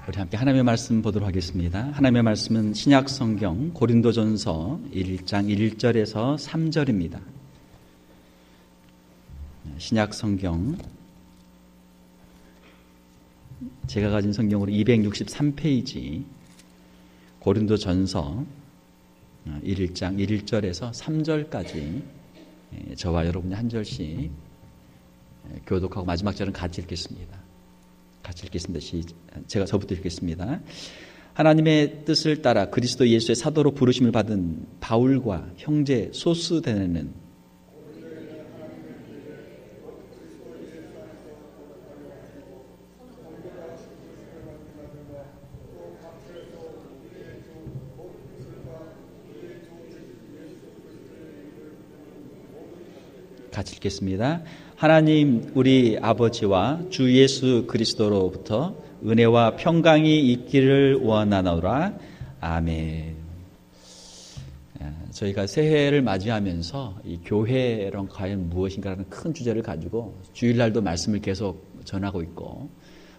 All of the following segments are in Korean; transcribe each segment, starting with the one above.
우리 함께 하나님의 말씀 보도록 하겠습니다. 하나님의 말씀은 신약 성경 고린도전서 1장 1절에서 3절입니다. 신약 성경 제가 가진 성경으로 263페이지 고린도전서 1장 1절에서 3절까지 저와 여러분이 한 절씩 교독하고 마지막 절은 같이 읽겠습니다. 같이 읽겠습니다. 제가 저부터 읽겠습니다. 하나님의 뜻을 따라 그리스도 예수의 사도로 부르심을 받은 바울과 형제 소스데네는 같이 읽겠습니다. 하나님 우리 아버지와 주 예수 그리스도로부터 은혜와 평강이 있기를 원하노라. 아멘. 저희가 새해를 맞이하면서 이 교회란 과연 무엇인가라는 큰 주제를 가지고 주일날도 말씀을 계속 전하고 있고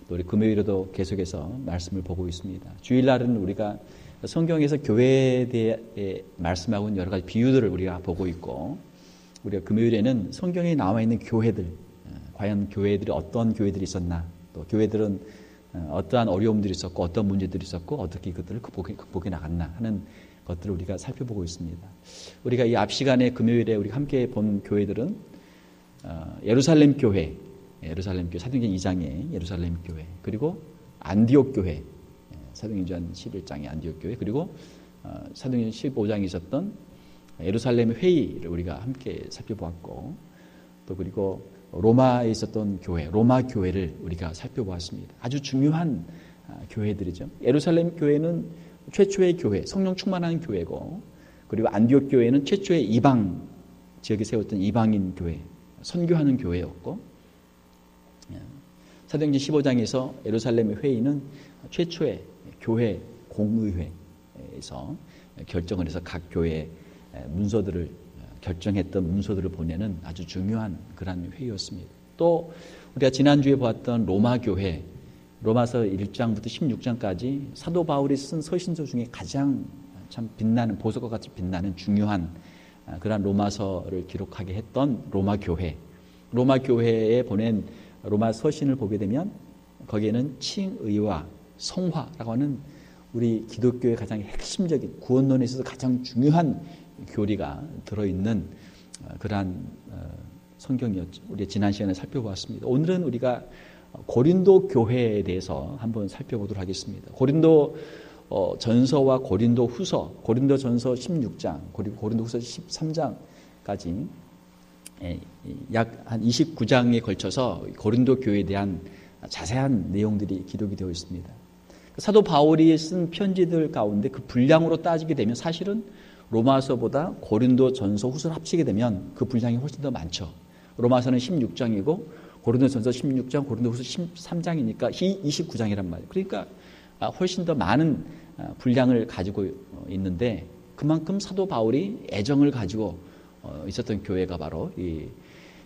또 우리 금요일에도 계속해서 말씀을 보고 있습니다. 주일날은 우리가 성경에서 교회에 대해 말씀하고 여러 가지 비유들을 우리가 보고 있고 우리가 금요일에는 성경에 나와 있는 교회들, 과연 교회들이 어떤 교회들이 있었나, 또 교회들은 어떠한 어려움들이 있었고 어떤 문제들이 있었고 어떻게 그것들을 극복해 나갔나 하는 것들을 우리가 살펴보고 있습니다. 우리가 이 앞 시간에 금요일에 우리가 함께 본 교회들은 예루살렘 교회, 사도행전 2장의 예루살렘 교회, 그리고 안디옥 교회, 사도행전 11장의 안디옥 교회, 그리고 사도행전 15장에 있었던 예루살렘 회의를 우리가 함께 살펴보았고 또 그리고 로마에 있었던 교회, 로마 교회를 우리가 살펴보았습니다. 아주 중요한 교회들이죠. 예루살렘 교회는 최초의 교회, 성령 충만한 교회고 그리고 안디옥 교회는 최초의 이방 지역에 세웠던 이방인 교회, 선교하는 교회였고 사도행전 15장에서 예루살렘 회의는 최초의 교회 공의회에서 결정을 해서 각 교회 문서들을 결정했던 문서들을 보내는 아주 중요한 그런 회의였습니다. 또 우리가 지난주에 보았던 로마 교회, 로마서 1장부터 16장까지 사도 바울이 쓴 서신서 중에 가장 참 빛나는, 보석과 같이 빛나는 중요한 그런 로마서를 기록하게 했던 로마 교회, 로마 교회에 보낸 로마 서신을 보게 되면 거기에는 칭의와 성화라고 하는 우리 기독교의 가장 핵심적인 구원론에 있어서 가장 중요한 교리가 들어있는 그러한 성경이었죠. 우리 지난 시간에 살펴보았습니다. 오늘은 우리가 고린도 교회에 대해서 한번 살펴보도록 하겠습니다. 고린도 전서와 고린도 후서, 고린도 전서 16장, 그리고 고린도 후서 13장까지 약 한 29장에 걸쳐서 고린도 교회에 대한 자세한 내용들이 기록이 되어 있습니다. 사도 바울이 쓴 편지들 가운데 그 분량으로 따지게 되면 사실은 로마서보다 고린도 전서 후서를 합치게 되면 그 분량이 훨씬 더 많죠. 로마서는 16장이고 고린도 전서 16장, 고린도 후서 13장이니까 29장이란 말이에요. 그러니까 훨씬 더 많은 분량을 가지고 있는데 그만큼 사도 바울이 애정을 가지고 있었던 교회가 바로 이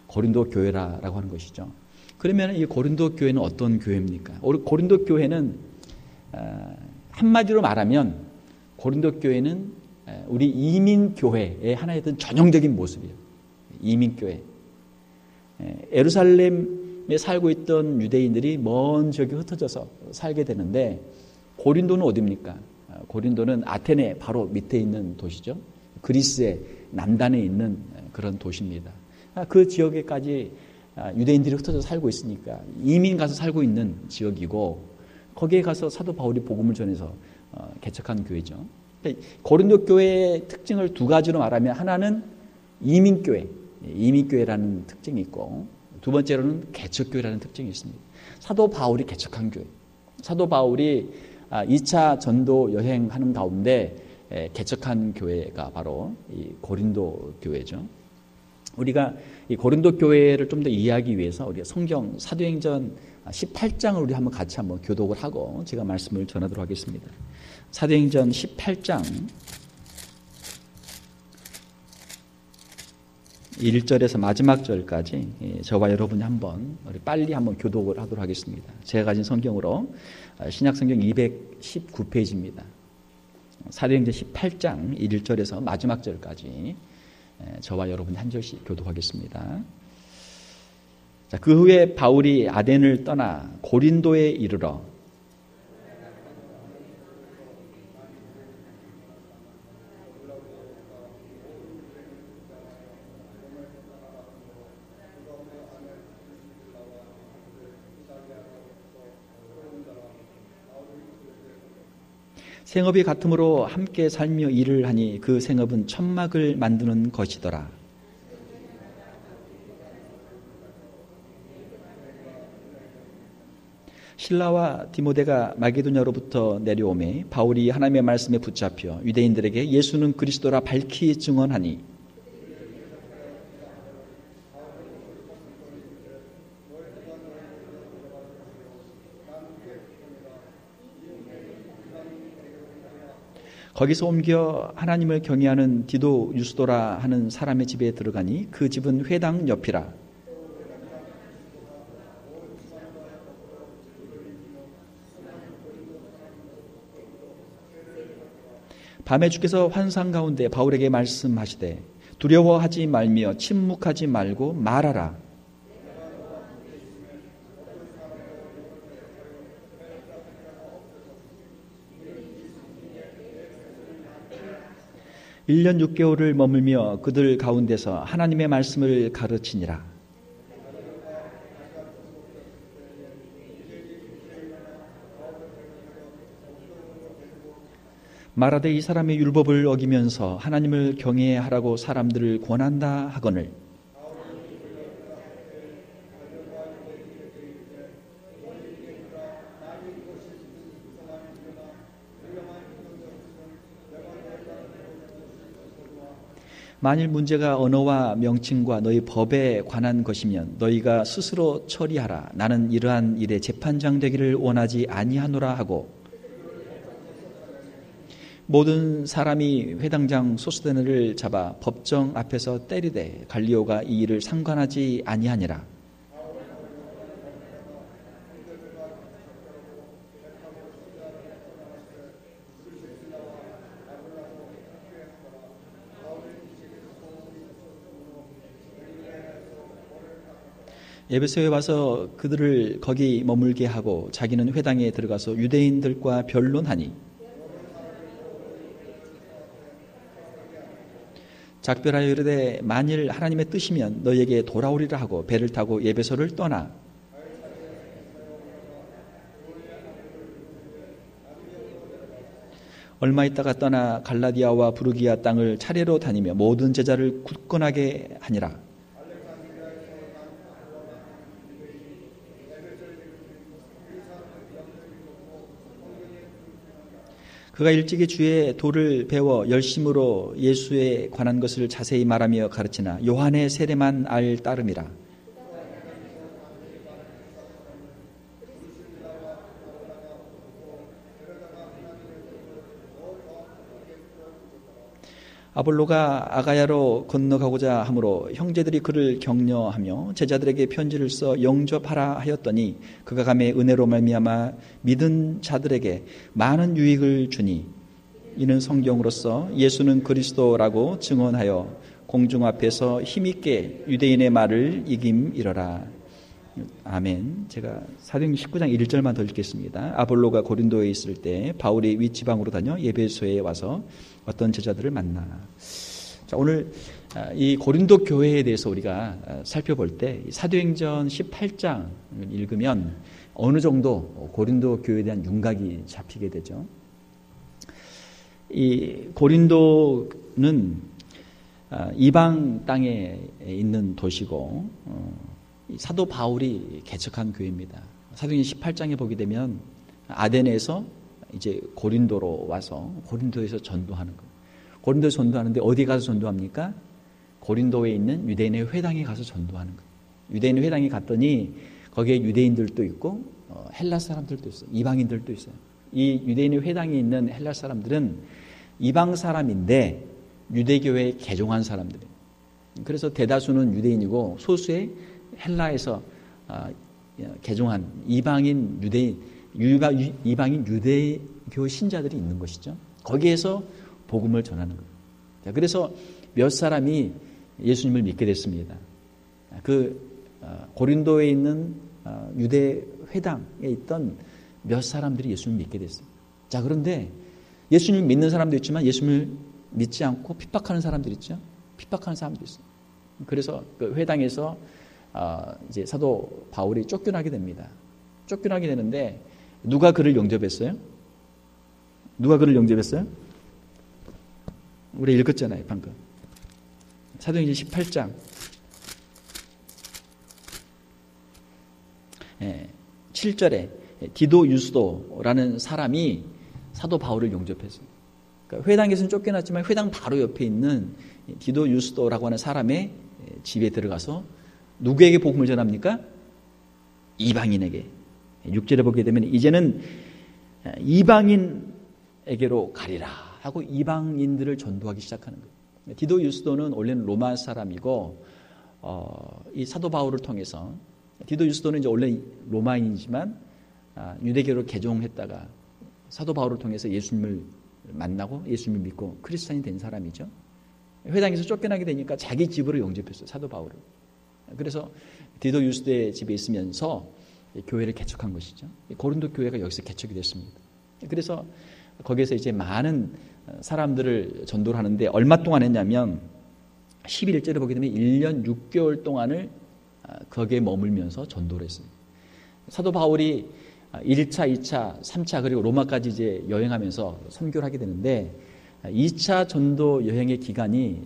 고린도 교회라고 하는 것이죠. 그러면 이 고린도 교회는 어떤 교회입니까? 고린도 교회는 한마디로 말하면 고린도 교회는 우리 이민교회의 하나였던 전형적인 모습이에요. 이민교회. 예루살렘에 살고 있던 유대인들이 먼 지역에 흩어져서 살게 되는데 고린도는 어디입니까? 고린도는 아테네 바로 밑에 있는 도시죠. 그리스의 남단에 있는 그런 도시입니다. 그 지역에까지 유대인들이 흩어져 살고 있으니까 이민 가서 살고 있는 지역이고 거기에 가서 사도 바울이 복음을 전해서 개척한 교회죠. 고린도 교회의 특징을 두 가지로 말하면 하나는 이민교회, 이민교회라는 특징이 있고 두 번째로는 개척교회라는 특징이 있습니다. 사도 바울이 개척한 교회, 사도 바울이 2차 전도 여행하는 가운데 개척한 교회가 바로 이 고린도 교회죠. 우리가 이 고린도 교회를 좀 더 이해하기 위해서 우리가 성경 사도행전 18장을 우리 같이 한번 교독을 하고 제가 말씀을 전하도록 하겠습니다. 사도행전 18장 1절에서 마지막 절까지 저와 여러분이 우리 빨리 한번 교독을 하도록 하겠습니다. 제가 가진 성경으로 신약성경 219페이지입니다. 사도행전 18장 1절에서 마지막 절까지 저와 여러분이 한 절씩 교독하겠습니다. 자, 그 후에 바울이 아덴을 떠나 고린도에 이르러 생업이 같으므로 함께 살며 일을 하니 그 생업은 천막을 만드는 것이더라. 실라와 디모데가 마게도냐로부터 내려오매 바울이 하나님의 말씀에 붙잡혀 유대인들에게 예수는 그리스도라 밝히 증언하니 거기서 옮겨 하나님을 경외하는 디도 유스도라 하는 사람의 집에 들어가니 그 집은 회당 옆이라. 밤에 주께서 환상 가운데 바울에게 말씀하시되 두려워하지 말며 침묵하지 말고 말하라. 일 년 6개월을 머물며 그들 가운데서 하나님의 말씀을 가르치니라. 말하되 이 사람의 율법을 어기면서 하나님을 경외하라고 사람들을 권한다 하거늘 만일 문제가 언어와 명칭과 너희 법에 관한 것이면 너희가 스스로 처리하라. 나는 이러한 일에 재판장 되기를 원하지 아니하노라 하고 모든 사람이 회당장 소스데네를 잡아 법정 앞에서 때리되 갈리오가 이 일을 상관하지 아니하니라. 에베소에 와서 그들을 거기 머물게 하고 자기는 회당에 들어가서 유대인들과 변론하니 작별하여 이르되 만일 하나님의 뜻이면 너희에게 돌아오리라 하고 배를 타고 에베소를 떠나 얼마 있다가 떠나 갈라디아와 부르기아 땅을 차례로 다니며 모든 제자를 굳건하게 하니라. 그가 일찍이 주의 도를 배워 열심으로 예수에 관한 것을 자세히 말하며 가르치나 요한의 세례만 알 따름이라. 아볼로가 아가야로 건너가고자 하므로 형제들이 그를 격려하며 제자들에게 편지를 써 영접하라 하였더니 그가 감에 은혜로 말미암아 믿은 자들에게 많은 유익을 주니 이는 성경으로서 예수는 그리스도라고 증언하여 공중 앞에서 힘있게 유대인의 말을 이김이러라. 아멘. 제가 사도행전 19장 1절만 더 읽겠습니다. 아볼로가 고린도에 있을 때 바울이 윗지방으로 다녀 에베소에 와서 어떤 제자들을 만나. 자, 오늘 이 고린도 교회에 대해서 우리가 살펴볼 때 사도행전 18장을 읽으면 어느 정도 고린도 교회에 대한 윤곽이 잡히게 되죠. 이 고린도는 이방 땅에 있는 도시고 사도 바울이 개척한 교회입니다. 사도행전 18장에 보게 되면 아덴에서 이제 고린도로 와서 고린도에서 전도하는 거예요. 고린도에서 전도하는데 어디 가서 전도합니까? 고린도에 있는 유대인의 회당에 가서 전도하는 거예요. 유대인의 회당에 갔더니 거기에 유대인들도 있고 헬라 사람들도 있어요. 이방인들도 있어요. 이 유대인의 회당에 있는 헬라 사람들은 이방 사람인데 유대교회에 개종한 사람들이에요. 그래서 대다수는 유대인이고 소수의 헬라에서 개종한 이방인 유대교 신자들이 있는 것이죠. 거기에서 복음을 전하는 거예요. 그래서 몇 사람이 예수님을 믿게 됐습니다. 고린도에 있는 유대 회당에 있던 몇 사람들이 예수님을 믿게 됐습니다. 자, 그런데 예수님을 믿는 사람도 있지만 예수님을 믿지 않고 핍박하는 사람들 있죠. 핍박하는 사람도 있어요. 그래서 그 회당에서 이제 사도 바울이 쫓겨나게 됩니다. 쫓겨나게 되는데 누가 그를 영접했어요? 누가 그를 영접했어요? 우리 읽었잖아요, 방금. 사도행전 18장 7절에 디도 유스도라는 사람이 사도 바울을 영접했어요. 그러니까 회당에서는 쫓겨났지만 회당 바로 옆에 있는 디도 유스도라고 하는 사람의 집에 들어가서 누구에게 복음을 전합니까? 이방인에게. 6절에 보게 되면 이제는 이방인에게로 가리라 하고 이방인들을 전도하기 시작하는 거예요. 디도 유스도는 원래는 로마 사람이고 이 사도 바울을 통해서 디도 유스도는 이제 원래 로마인이지만 유대교로 개종했다가 사도 바울을 통해서 예수님을 만나고 예수님을 믿고 크리스찬이 된 사람이죠. 회당에서 쫓겨나게 되니까 자기 집으로 영접했어요, 사도 바울을. 그래서 디도 유스도의 집에 있으면서 교회를 개척한 것이죠. 고린도 교회가 여기서 개척이 됐습니다. 그래서 거기에서 이제 많은 사람들을 전도를 하는데 얼마 동안 했냐면 11절에 보게 되면 1년 6개월 동안을 거기에 머물면서 전도를 했습니다. 사도 바울이 1차, 2차, 3차 그리고 로마까지 이제 여행하면서 선교를 하게 되는데 2차 전도 여행의 기간이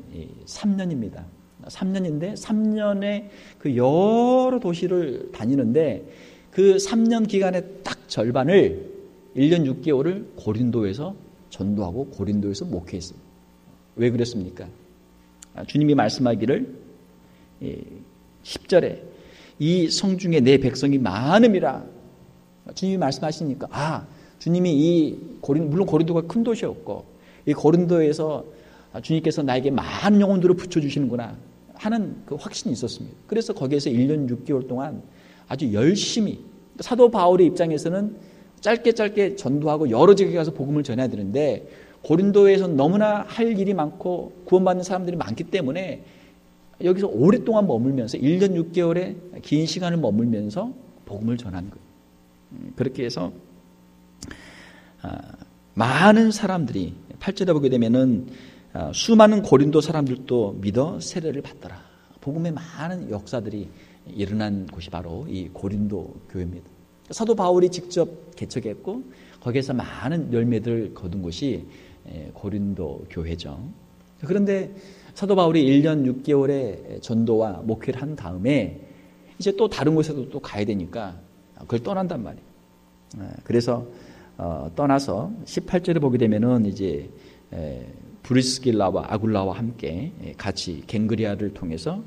3년입니다. 3년인데 3년에 그 여러 도시를 다니는데 그 3년 기간의 딱 절반을 1년 6개월을 고린도에서 전도하고 고린도에서 목회했어요. 왜 그랬습니까? 주님이 말씀하기를 10절에 이 성중에 내 백성이 많음이라 주님이 말씀하시니까 주님이 물론 고린도가 큰 도시였고 이 고린도에서 주님께서 나에게 많은 영혼들을 붙여주시는구나 하는 그 확신이 있었습니다. 그래서 거기에서 1년 6개월 동안 아주 열심히 사도 바울의 입장에서는 짧게 전도하고 여러 지역에 가서 복음을 전해야 되는데 고린도에서는 너무나 할 일이 많고 구원받는 사람들이 많기 때문에 여기서 오랫동안 머물면서 1년 6개월의 긴 시간을 머물면서 복음을 전한 거예요. 그렇게 해서 많은 사람들이 8절에 보게 되면은 수많은 고린도 사람들도 믿어 세례를 받더라. 복음의 많은 역사들이 일어난 곳이 바로 이 고린도 교회입니다. 사도 바울이 직접 개척했고 거기에서 많은 열매들을 거둔 곳이 고린도 교회죠. 그런데 사도 바울이 1년 6개월의 전도와 목회를 한 다음에 이제 또 다른 곳에도 또 가야 되니까 그걸 떠난단 말이에요. 그래서 떠나서 18절에 보게 되면은 이제 브리스길라와 아굴라와 함께 같이 갱그리아를 통해서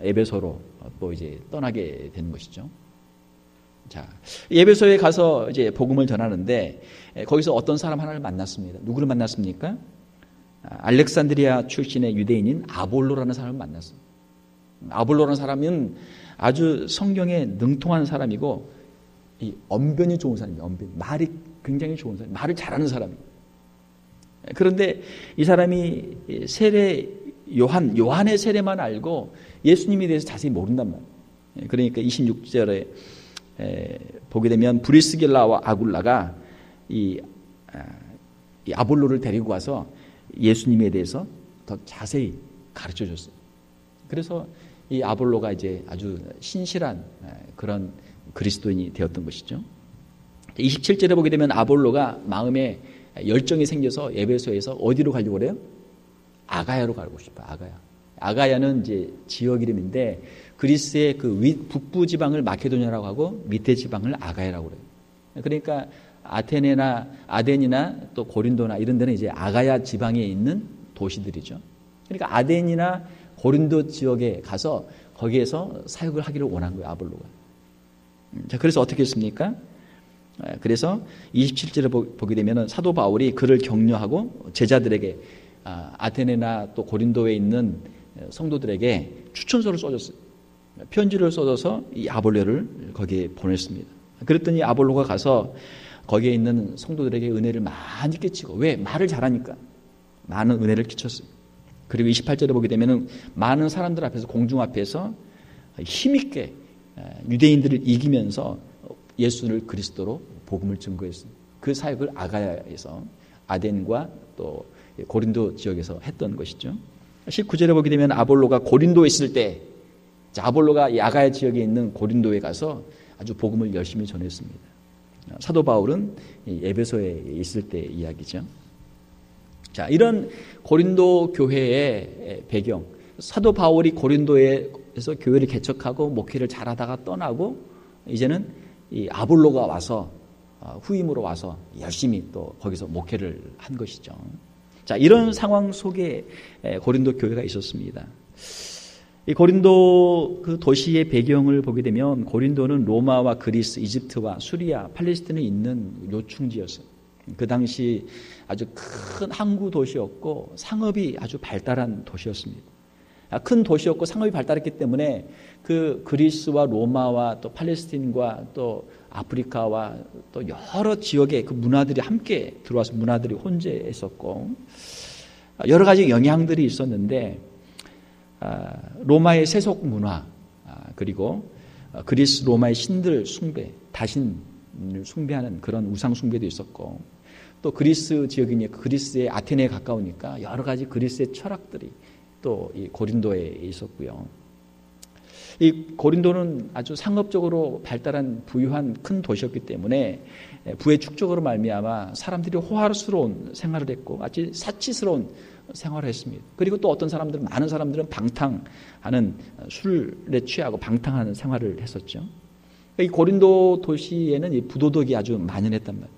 에베소로 또 이제 떠나게 되는 것이죠. 자, 에베소에 가서 이제 복음을 전하는데 거기서 어떤 사람 하나를 만났습니다. 누구를 만났습니까? 알렉산드리아 출신의 유대인인 아볼로라는 사람을 만났습니다. 아볼로라는 사람은 아주 성경에 능통한 사람이고 이 언변이 좋은 사람이에요. 말이 굉장히 좋은 사람, 말을 잘하는 사람이에요. 그런데 이 사람이 요한의 세례만 알고 예수님에 대해서 자세히 모른단 말이에요. 그러니까 26절에 보게 되면 브리스길라와 아굴라가 이 아볼로를 데리고 와서 예수님에 대해서 더 자세히 가르쳐 줬어요. 그래서 이 아볼로가 이제 아주 신실한 그런 그리스도인이 되었던 것이죠. 27절에 보게 되면 아볼로가 마음에 열정이 생겨서 에베소에서 어디로 가려고 그래요? 아가야로 가고 싶어요. 아가야는 이제 지역 이름인데 그리스의 그 북부 지방을 마케도냐라고 하고 밑에 지방을 아가야라고 그래요. 그러니까 아덴이나 또 고린도나 이런 데는 이제 아가야 지방에 있는 도시들이죠. 그러니까 아덴이나 고린도 지역에 가서 거기에서 사역을 하기를 원한 거예요, 아볼로가. 자, 그래서 어떻게 했습니까? 그래서 27절에 보게 되면 사도 바울이 그를 격려하고 제자들에게 아테네나 또 고린도에 있는 성도들에게 추천서를 써줬어요. 편지를 써줘서 이 아볼로를 거기에 보냈습니다. 그랬더니 아볼로가 가서 거기에 있는 성도들에게 은혜를 많이 끼치고, 왜? 말을 잘하니까 많은 은혜를 끼쳤어요. 그리고 28절에 보게 되면 많은 사람들 앞에서, 공중 앞에서 힘있게 유대인들을 이기면서 예수를 그리스도로 복음을 증거했습니다. 그 사역을 아가야에서, 아덴과 또 고린도 지역에서 했던 것이죠. 19절에 보게 되면 아볼로가 고린도에 있을 때, 아볼로가 아가야 지역에 있는 고린도에 가서 아주 복음을 열심히 전했습니다. 사도 바울은 에베소에 있을 때 이야기죠. 자, 이런 고린도 교회의 배경, 사도 바울이 고린도에서 교회를 개척하고 목회를 잘하다가 떠나고 이제는 이 아볼로가 와서 후임으로 와서 열심히 또 거기서 목회를 한 것이죠. 자, 이런 상황 속에 고린도 교회가 있었습니다. 이 고린도 그 도시의 배경을 보게 되면 고린도는 로마와 그리스, 이집트와 수리아, 팔레스틴에 있는 요충지였어요. 그 당시 아주 큰 항구 도시였고 상업이 아주 발달한 도시였습니다. 큰 도시였고 상업이 발달했기 때문에 그 그리스와 로마와 또 팔레스틴과 또 아프리카와 또 여러 지역의 그 문화들이 함께 들어와서 문화들이 혼재했었고 여러 가지 영향들이 있었는데 로마의 세속 문화, 그리고 그리스 로마의 신들 숭배, 다신을 숭배하는 그런 우상 숭배도 있었고, 또 그리스 지역이니까 그리스의 아테네에 가까우니까 여러 가지 그리스의 철학들이 또 이 고린도에 있었고요. 이 고린도는 아주 상업적으로 발달한 부유한 큰 도시였기 때문에 부의 축적으로 말미암아 사람들이 호화스러운 생활을 했고 아주 사치스러운 생활을 했습니다. 그리고 또 어떤 사람들은, 많은 사람들은 방탕하는, 술에 취하고 방탕하는 생활을 했었죠. 이 고린도 도시에는 이 부도덕이 아주 만연했단 말이에요.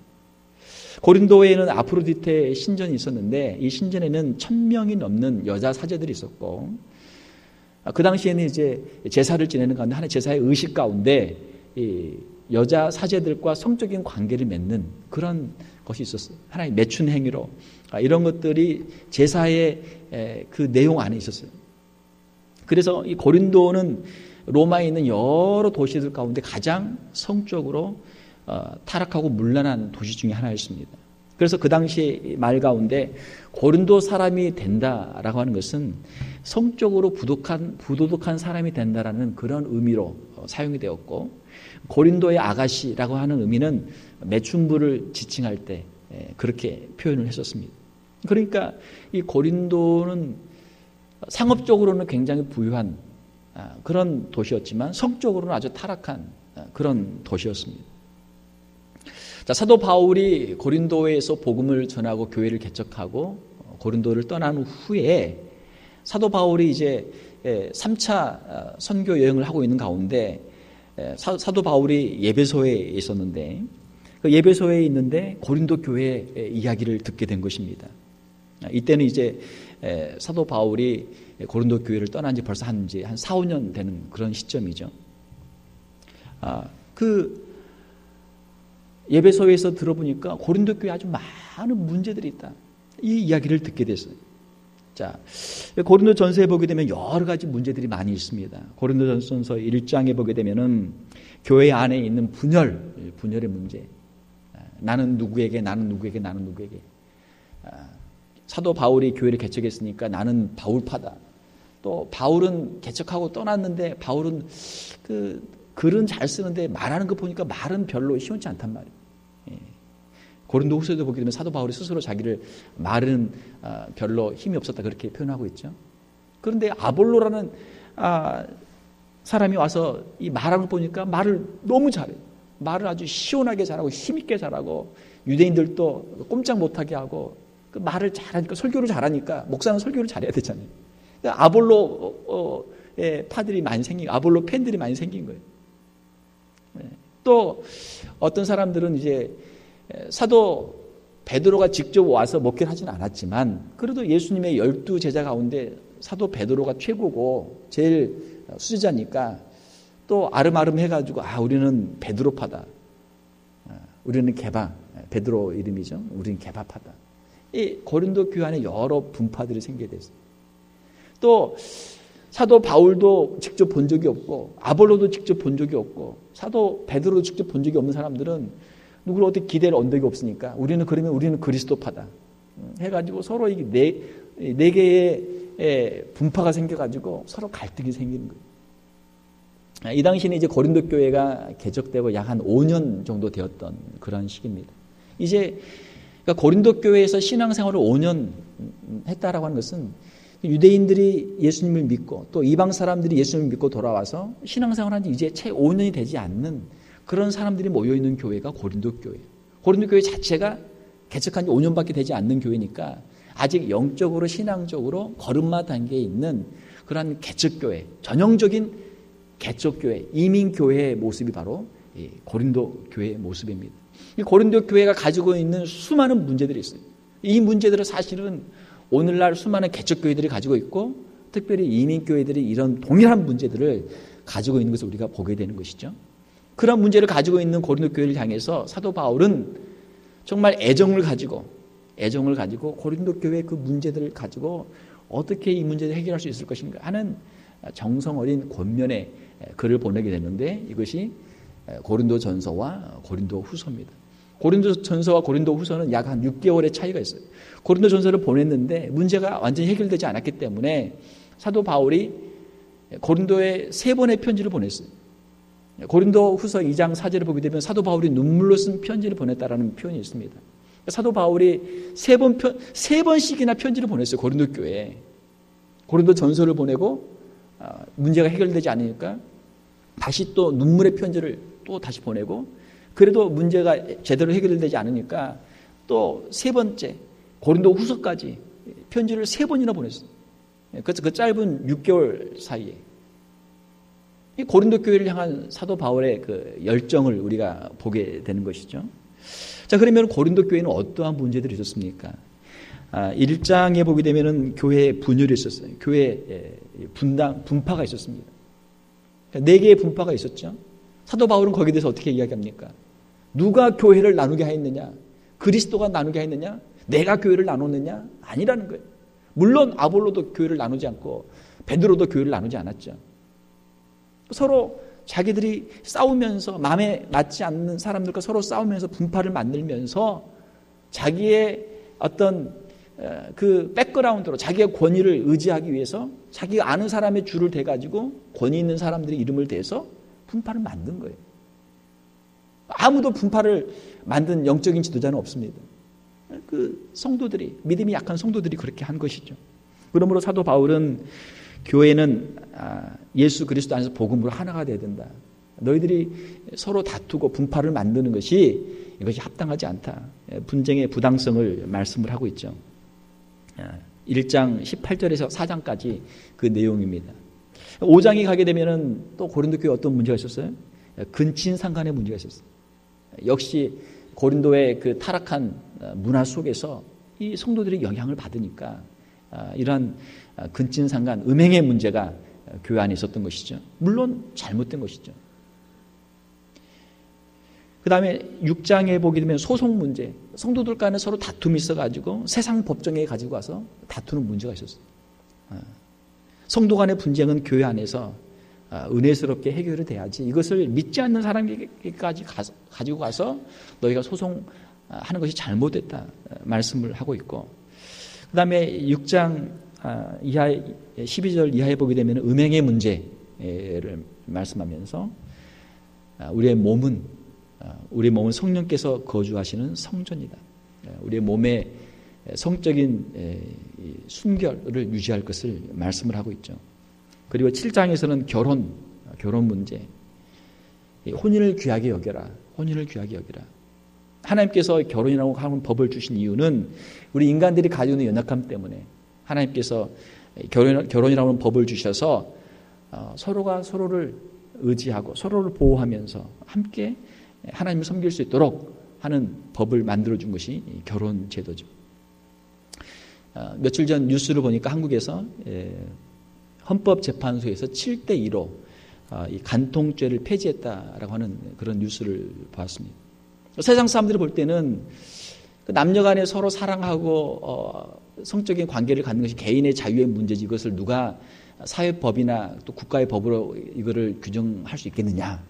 고린도에는 아프로디테 신전이 있었는데 이 신전에는 1000명이 넘는 여자 사제들이 있었고, 그 당시에는 이제 제사를 지내는 가운데 하나의 제사의 의식 가운데 이 여자 사제들과 성적인 관계를 맺는 그런 것이 있었어요. 하나의 매춘 행위로 이런 것들이 제사의 그 내용 안에 있었어요. 그래서 이 고린도는 로마에 있는 여러 도시들 가운데 가장 성적으로 타락하고 문란한 도시 중에 하나였습니다. 그래서 그 당시 말 가운데 고린도 사람이 된다라고 하는 것은 성적으로 부도덕한 사람이 된다라는 그런 의미로 사용이 되었고, 고린도의 아가씨라고 하는 의미는 매춘부를 지칭할 때 그렇게 표현을 했었습니다. 그러니까 이 고린도는 상업적으로는 굉장히 부유한 그런 도시였지만 성적으로는 아주 타락한 그런 도시였습니다. 자, 사도 바울이 고린도에서 복음을 전하고 교회를 개척하고 고린도를 떠난 후에 사도 바울이 이제 3차 선교 여행을 하고 있는 가운데 사도 바울이 예배소에 있었는데 그 예배소에 있는데 고린도 교회의 이야기를 듣게 된 것입니다. 이때는 이제 사도 바울이 고린도 교회를 떠난 지 벌써 한 4, 5년 되는 그런 시점이죠. 그 예배소에서 들어보니까 고린도 교회에 아주 많은 문제들이 있다. 이 이야기를 듣게 됐어요. 자, 고린도 전서에 보게 되면 여러 가지 문제들이 많이 있습니다. 고린도 전서 1장에 보게 되면은 교회 안에 있는 분열의 문제. 나는 누구에게. 사도 바울이 교회를 개척했으니까 나는 바울파다. 또 바울은 개척하고 떠났는데 바울은 글은 잘 쓰는데 말하는 거 보니까 말은 별로 시원치 않단 말이에요. 고린도 후서에도 보게 되면 사도 바울이 스스로 자기를 말은 별로 힘이 없었다 그렇게 표현하고 있죠. 그런데 아볼로라는 사람이 와서 이 말하는 거 보니까 말을 너무 잘해요. 말을 아주 시원하게 잘하고 힘있게 잘하고 유대인들도 꼼짝 못하게 하고 그 말을 잘하니까 설교를 잘하니까 목사는 설교를 잘해야 되잖아요. 아볼로의 파들이 많이 생긴, 아볼로 팬들이 많이 생긴 거예요. 또 어떤 사람들은 이제 사도 베드로가 직접 와서 목회를 하지는 않았지만 그래도 예수님의 12제자 가운데 사도 베드로가 최고고 제일 수제자니까 또 아름아름 해가지고 우리는 베드로파다. 우리는 게바, 베드로 이름이죠. 우리는 게바파다. 이 고린도 교회 안에 여러 분파들이 생기게 됐어요. 또 사도 바울도 직접 본 적이 없고 아볼로도 직접 본 적이 없고 사도 베드로도 직접 본 적이 없는 사람들은 누구를 어떻게 기댈 언덕이 없으니까 우리는 그리스도파다 해가지고 서로 이게 네 개의 분파가 생겨가지고 서로 갈등이 생기는 거예요. 이 당시는 이제 고린도 교회가 개척되고 약 한 5년 정도 되었던 그런 시기입니다. 이제 그러니까 고린도 교회에서 신앙생활을 5년 했다라고 하는 것은 유대인들이 예수님을 믿고 또 이방 사람들이 예수님을 믿고 돌아와서 신앙생활한 지 이제 채 5년이 되지 않는 그런 사람들이 모여있는 교회가 고린도 교회예요. 고린도 교회 자체가 개척한 지 5년밖에 되지 않는 교회니까 아직 영적으로 신앙적으로 걸음마 단계에 있는 그러한 개척교회, 전형적인 개척교회, 이민교회의 모습이 바로 이 고린도 교회의 모습입니다. 이 고린도 교회가 가지고 있는 수많은 문제들이 있어요. 이 문제들은 사실은 오늘날 수많은 개척교회들이 가지고 있고 특별히 이민교회들이 이런 동일한 문제들을 가지고 있는 것을 우리가 보게 되는 것이죠. 그런 문제를 가지고 있는 고린도 교회를 향해서 사도 바울은 정말 애정을 가지고 고린도 교회의 그 문제들을 가지고 어떻게 이 문제를 해결할 수 있을 것인가 하는 정성 어린 권면의 글을 보내게 되는데 이것이 고린도전서와 고린도후서입니다. 고린도전서와 고린도후서는 약 한 6개월의 차이가 있어요. 고린도전서를 보냈는데 문제가 완전히 해결되지 않았기 때문에 사도 바울이 고린도에 3번의 편지를 보냈어요. 고린도후서 2장 4절을 보게 되면 사도 바울이 눈물로 쓴 편지를 보냈다라는 표현이 있습니다. 사도 바울이 3번씩이나 편지를 보냈어요. 고린도 교회에. 고린도전서를 보내고 문제가 해결되지 않으니까 다시 또 눈물의 편지를 또 다시 보내고 그래도 문제가 제대로 해결되지 않으니까 또 3번째 고린도후서까지 편지를 3번이나 보냈어요. 그래서 그 짧은 6개월 사이에 이 고린도 교회를 향한 사도 바울의 그 열정을 우리가 보게 되는 것이죠. 자, 그러면 고린도 교회는 어떠한 문제들이 있었습니까? 1장에 보게 되면은 교회에 분열이 있었어요. 교회에 분파가 있었습니다. 4개의 분파가 있었죠. 사도 바울은 거기에 대해서 어떻게 이야기합니까? 누가 교회를 나누게 하였느냐? 그리스도가 나누게 하였느냐? 내가 교회를 나눴느냐? 아니라는 거예요. 물론 아볼로도 교회를 나누지 않고 베드로도 교회를 나누지 않았죠. 서로 자기들이 싸우면서 마음에 맞지 않는 사람들과 서로 싸우면서 분파를 만들면서 자기의 어떤 그 백그라운드로 자기의 권위를 의지하기 위해서 자기가 아는 사람의 줄을 대가지고 권위 있는 사람들의 이름을 대서 분파를 만든 거예요. 아무도 분파를 만든 영적인 지도자는 없습니다. 그 성도들이, 믿음이 약한 성도들이 그렇게 한 것이죠. 그러므로 사도 바울은 교회는 예수 그리스도 안에서 복음으로 하나가 되어야 된다. 너희들이 서로 다투고 분파를 만드는 것이 이것이 합당하지 않다. 분쟁의 부당성을 말씀을 하고 있죠. 1장 18절에서 4장까지 그 내용입니다. 5장에 가게 되면은 또 고린도 교회에 어떤 문제가 있었어요? 근친상간의 문제가 있었어요. 역시 고린도의 그 타락한 문화 속에서 이 성도들이 영향을 받으니까 이러한 근친상간, 음행의 문제가 교회 안에 있었던 것이죠. 물론 잘못된 것이죠. 그 다음에 6장에 보게 되면 소송 문제, 성도들 간에 서로 다툼이 있어가지고 세상 법정에 가지고 와서 다투는 문제가 있었어요. 성도 간의 분쟁은 교회 안에서 은혜스럽게 해결이 돼야지 이것을 믿지 않는 사람에게까지 가지고 가서 너희가 소송하는 것이 잘못됐다 말씀을 하고 있고, 그 다음에 6장 이하에 12절 이하에 보게 되면 음행의 문제를 말씀하면서 우리의 몸은 성령께서 거주하시는 성전이다. 우리의 몸의 성적인 순결을 유지할 것을 말씀을 하고 있죠. 그리고 7장에서는 결혼 문제, 혼인을 귀하게 여겨라. 혼인을 귀하게 여겨라. 하나님께서 결혼이라고 하는 법을 주신 이유는 우리 인간들이 가지고 있는 연약함 때문에 하나님께서 결혼이라고 하는 법을 주셔서 서로가 서로를 의지하고 서로를 보호하면서 함께 하나님을 섬길 수 있도록 하는 법을 만들어준 것이 결혼 제도죠. 며칠 전 뉴스를 보니까 한국에서 헌법재판소에서 7대2로 이 간통죄를 폐지했다라고 하는 그런 뉴스를 봤습니다. 세상 사람들이 볼 때는 남녀 간에 서로 사랑하고 성적인 관계를 갖는 것이 개인의 자유의 문제지 이것을 누가 사회법이나 또 국가의 법으로 이거를 규정할 수 있겠느냐.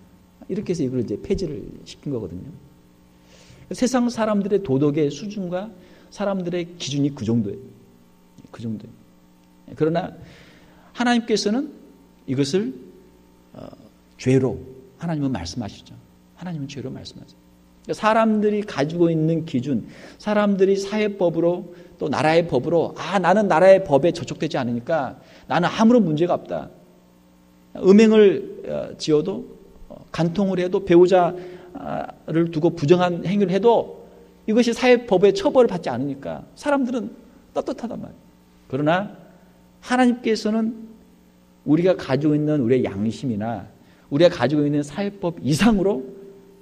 이렇게 해서 이걸 이제 폐지를 시킨 거거든요. 세상 사람들의 도덕의 수준과 사람들의 기준이 그 정도예요. 그 정도예요. 그러나 하나님께서는 이것을 죄로 하나님은 말씀하시죠. 하나님은 죄로 말씀하죠. 사람들이 가지고 있는 기준, 사람들이 사회법으로 또 나라의 법으로 나는 나라의 법에 저촉되지 않으니까 나는 아무런 문제가 없다. 음행을 지어도 간통을 해도 배우자를 두고 부정한 행위를 해도 이것이 사회법의 처벌을 받지 않으니까 사람들은 떳떳하단 말이에요. 그러나 하나님께서는 우리가 가지고 있는 우리의 양심이나 우리가 가지고 있는 사회법 이상으로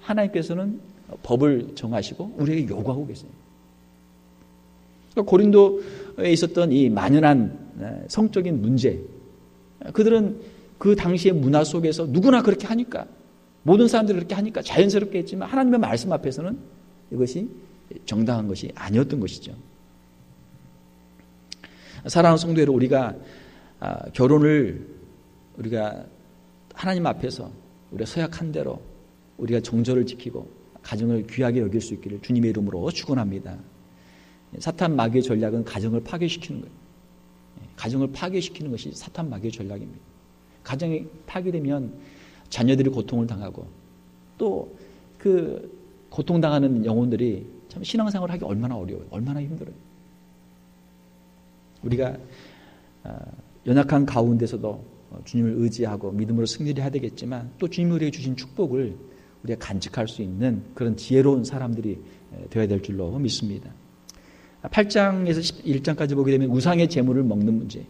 하나님께서는 법을 정하시고 우리에게 요구하고 계세요. 그러니까 고린도에 있었던 이 만연한 성적인 문제, 그들은 그 당시의 문화 속에서 누구나 그렇게 하니까, 모든 사람들이 그렇게 하니까 자연스럽게 했지만 하나님의 말씀 앞에서는 이것이 정당한 것이 아니었던 것이죠. 사랑하는 성도 여러분, 우리가 결혼을 우리가 하나님 앞에서 우리가 서약한 대로 우리가 정절을 지키고 가정을 귀하게 여길 수 있기를 주님의 이름으로 축원합니다. 사탄 마귀의 전략은 가정을 파괴시키는 거예요. 가정을 파괴시키는 것이 사탄 마귀의 전략입니다. 가정이 파괴되면 자녀들이 고통을 당하고 또 그 고통당하는 영혼들이 참 신앙생활을 하기 얼마나 어려워요. 얼마나 힘들어요. 우리가 연약한 가운데서도 주님을 의지하고 믿음으로 승리를 해야 되겠지만 또 주님이 우리에게 주신 축복을 우리가 간직할 수 있는 그런 지혜로운 사람들이 되어야 될 줄로 믿습니다. 8장에서 11장까지 보게 되면 우상의 제물을 먹는 문제.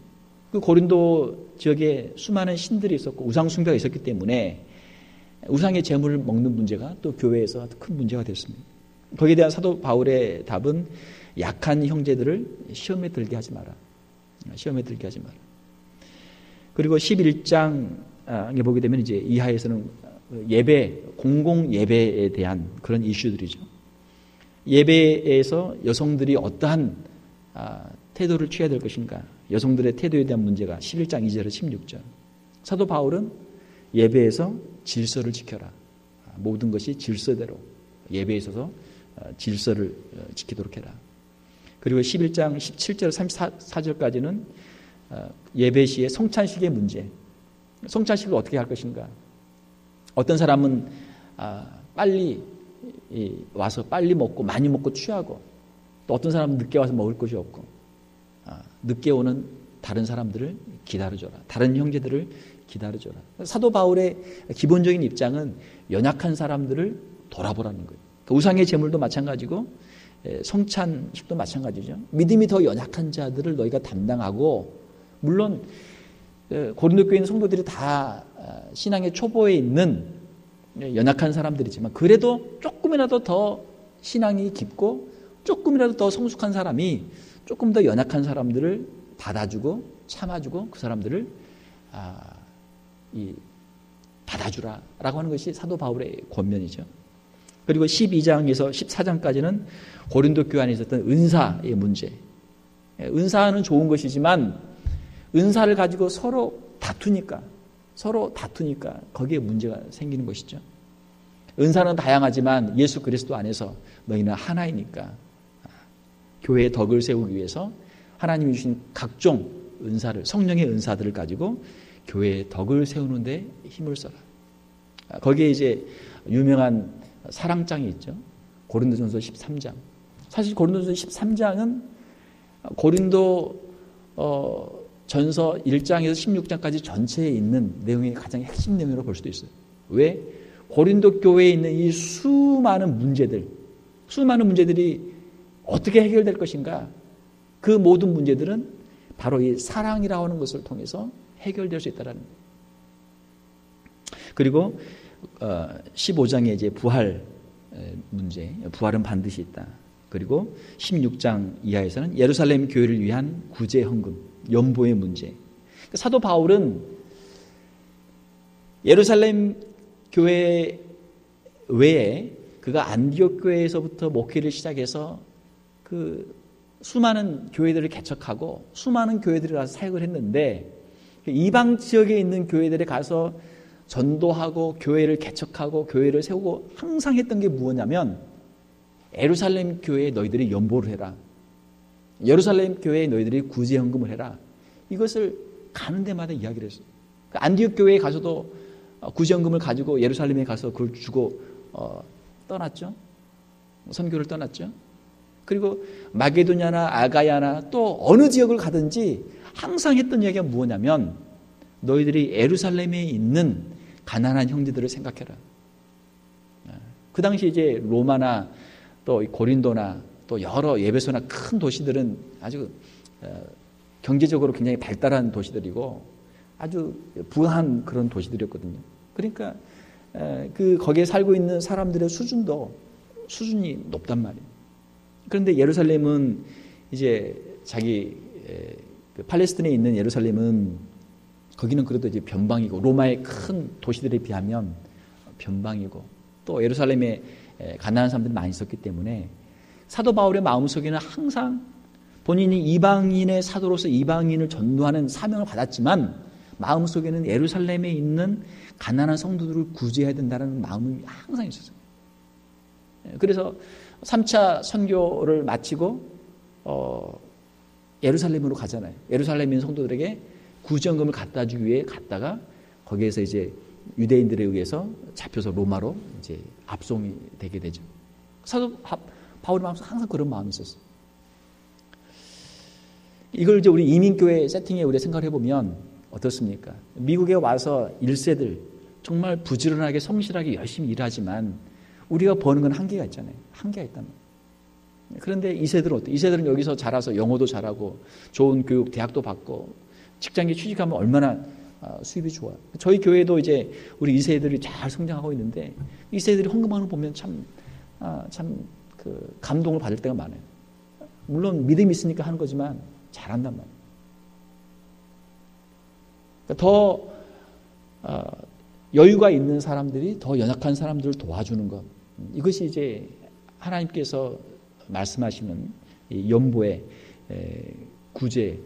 그 고린도 지역에 수많은 신들이 있었고 우상 숭배가 있었기 때문에 우상의 제물을 먹는 문제가 또 교회에서 큰 문제가 됐습니다. 거기에 대한 사도 바울의 답은 약한 형제들을 시험에 들게 하지 마라. 시험에 들게 하지 마라. 그리고 11장에 보게 되면 이제 이하에서는 예배, 공공 예배에 대한 그런 이슈들이죠. 예배에서 여성들이 어떠한 태도를 취해야 될 것인가? 여성들의 태도에 대한 문제가 11장 2절에서 16절. 사도 바울은 예배에서 질서를 지켜라. 모든 것이 질서대로 예배에 있어서 질서를 지키도록 해라. 그리고 11장 17절 34절까지는 예배 시의 성찬식의 문제. 성찬식을 어떻게 할 것인가? 어떤 사람은 빨리 와서 빨리 먹고 많이 먹고 취하고 또 어떤 사람은 늦게 와서 먹을 것이 없고 늦게 오는 다른 사람들을 기다려줘라. 다른 형제들을 기다려줘라. 사도 바울의 기본적인 입장은 연약한 사람들을 돌아보라는 거예요. 우상의 제물도 마찬가지고 성찬식도 마찬가지죠. 믿음이 더 연약한 자들을 너희가 담당하고 물론 고린도 교회 있는 성도들이 다 신앙의 초보에 있는 연약한 사람들이지만 그래도 조금이라도 더 신앙이 깊고 조금이라도 더 성숙한 사람이 조금 더 연약한 사람들을 받아주고 참아주고 그 사람들을 받아주라라고 하는 것이 사도 바울의 권면이죠. 그리고 12장에서 14장까지는 고린도 교회 안에 있었던 은사의 문제. 은사는 좋은 것이지만 은사를 가지고 서로 다투니까 거기에 문제가 생기는 것이죠. 은사는 다양하지만 예수 그리스도 안에서 너희는 하나이니까 교회의 덕을 세우기 위해서 하나님이 주신 각종 은사를, 성령의 은사들을 가지고 교회의 덕을 세우는 데 힘을 써라. 거기에 이제 유명한 사랑장이 있죠. 고린도전서 13장. 사실 고린도전서 13장은 고린도 전서 1장에서 16장까지 전체에 있는 내용의 가장 핵심 내용으로 볼 수도 있어요. 왜? 고린도 교회에 있는 이 수많은 문제들이 어떻게 해결될 것인가? 그 모든 문제들은 바로 이 사랑이라고 하는 것을 통해서 해결될 수 있다라는 거예요. 그리고 15장에 이제 부활 문제, 부활은 반드시 있다. 그리고 16장 이하에서는 예루살렘 교회를 위한 구제 헌금, 연보의 문제. 사도 바울은 예루살렘 교회 외에 그가 안디옥 교회에서부터 목회를 시작해서 그 수많은 교회들을 개척하고 수많은 교회들에 가서 사역을 했는데 이방 지역에 있는 교회들에 가서 전도하고 교회를 개척하고 교회를 세우고 항상 했던 게 무엇이냐면 예루살렘 교회에 너희들이 연보를 해라. 예루살렘 교회에 너희들이 구제헌금을 해라. 이것을 가는 데마다 이야기를 했어요. 안디옥 교회에 가서도 구제헌금을 가지고 예루살렘에 가서 그걸 주고 떠났죠. 선교를 떠났죠. 그리고 마게도냐나 아가야나 또 어느 지역을 가든지 항상 했던 이야기가 무엇이냐면 너희들이 예루살렘에 있는 가난한 형제들을 생각해라. 그 당시 이제 로마나 또 고린도나 또 여러 에베소나 큰 도시들은 아주 경제적으로 굉장히 발달한 도시들이고 아주 부한 그런 도시들이었거든요. 그러니까 거기에 살고 있는 사람들의 수준이 높단 말이에요. 그런데 예루살렘은 이제 그 팔레스틴에 있는 예루살렘은 거기는 그래도 이제 변방이고 로마의 큰 도시들에 비하면 변방이고 또 예루살렘에 가난한 사람들이 많이 있었기 때문에 사도 바울의 마음속에는 항상 본인이 이방인의 사도로서 이방인을 전도하는 사명을 받았지만 마음속에는 예루살렘에 있는 가난한 성도들을 구제해야 된다는 마음이 항상 있었어요. 그래서 3차 선교를 마치고 예루살렘으로 가잖아요. 예루살렘에 있는 성도들에게 구제헌금을 갖다 주기 위해 갔다가 거기에서 이제 유대인들에 의해서 잡혀서 로마로 이제 압송이 되게 되죠. 사도 바울의 마음속에 항상 그런 마음이 있었어요. 이걸 이제 우리 이민교회 세팅에 우리가 생각을 해보면 어떻습니까? 미국에 와서 1세들 정말 부지런하게 성실하게 열심히 일하지만 우리가 버는 건 한계가 있잖아요. 한계가 있단 말이에요. 그런데 2세들은 어때요? 2세들은 여기서 자라서 영어도 잘하고 좋은 교육, 대학도 받고 직장에 취직하면 얼마나 수입이 좋아요. 저희 교회도 이제 우리 2세들이 잘 성장하고 있는데 2세들이 헌금하는 거 보면 참 감동을 받을 때가 많아요. 물론 믿음이 있으니까 하는 거지만 잘한단 말이에요. 그러니까 더 여유가 있는 사람들이 더 연약한 사람들을 도와주는 것. 이것이 이제 하나님께서 말씀하시는 이 연보의 구제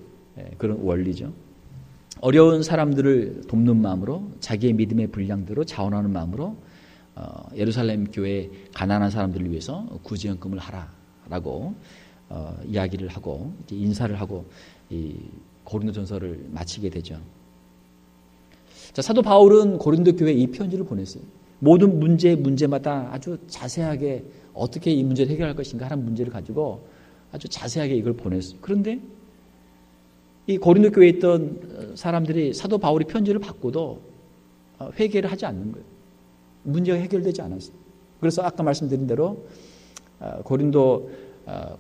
그런 원리죠. 어려운 사람들을 돕는 마음으로 자기의 믿음의 분량대로 자원하는 마음으로 예루살렘 교회 가난한 사람들을 위해서 구제헌금을 하라라고 이야기를 하고 인사를 하고 이 고린도전서를 마치게 되죠. 자, 사도 바울은 고린도 교회에 이 편지를 보냈어요. 모든 문제마다 아주 자세하게 어떻게 이 문제를 해결할 것인가 하는 문제를 가지고 아주 자세하게 이걸 보냈어요. 그런데 이 고린도 교회에 있던 사람들이 사도 바울이 편지를 받고도 회개를 하지 않는 거예요. 문제가 해결되지 않았어요. 그래서 아까 말씀드린 대로 고린도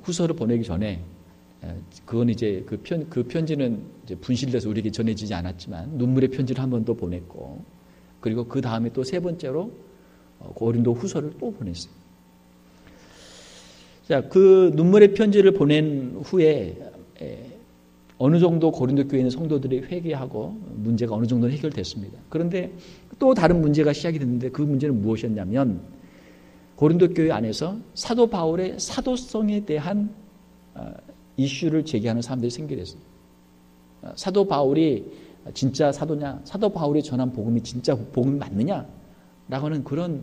후서를 보내기 전에 그건 이제 그 편지는 이제 분실돼서 우리에게 전해지지 않았지만 눈물의 편지를 한 번 더 보냈고 그리고 그 다음에 또 세 번째로 고린도 후서를 또 보냈어요. 자, 그 눈물의 편지를 보낸 후에 어느 정도 고린도 교회 있는 성도들이 회개하고 문제가 어느 정도 해결됐습니다. 그런데 또 다른 문제가 시작이 됐는데 그 문제는 무엇이었냐면 고린도 교회 안에서 사도 바울의 사도성에 대한 이슈를 제기하는 사람들이 생기게 됐어요. 사도 바울이 진짜 사도냐? 사도 바울이 전한 복음이 진짜 복음이 맞느냐? 라고 하는 그런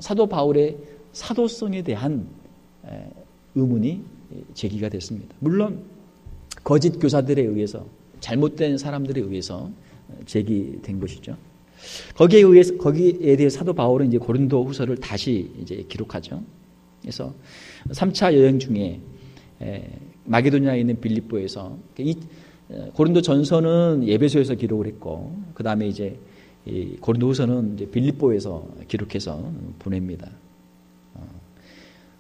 사도 바울의 사도성에 대한 의문이 제기가 됐습니다. 물론 거짓 교사들에 의해서 잘못된 사람들에 의해서 제기된 것이죠. 거기에 대해 사도 바울은 이제 고린도 후서를 다시 이제 기록하죠. 그래서 3차 여행 중에 마게도냐에 있는 빌립보에서 고린도 전서는 에베소에서 기록을 했고 그 다음에 이제 고린도 후서는 이제 빌립보에서 기록해서 보냅니다.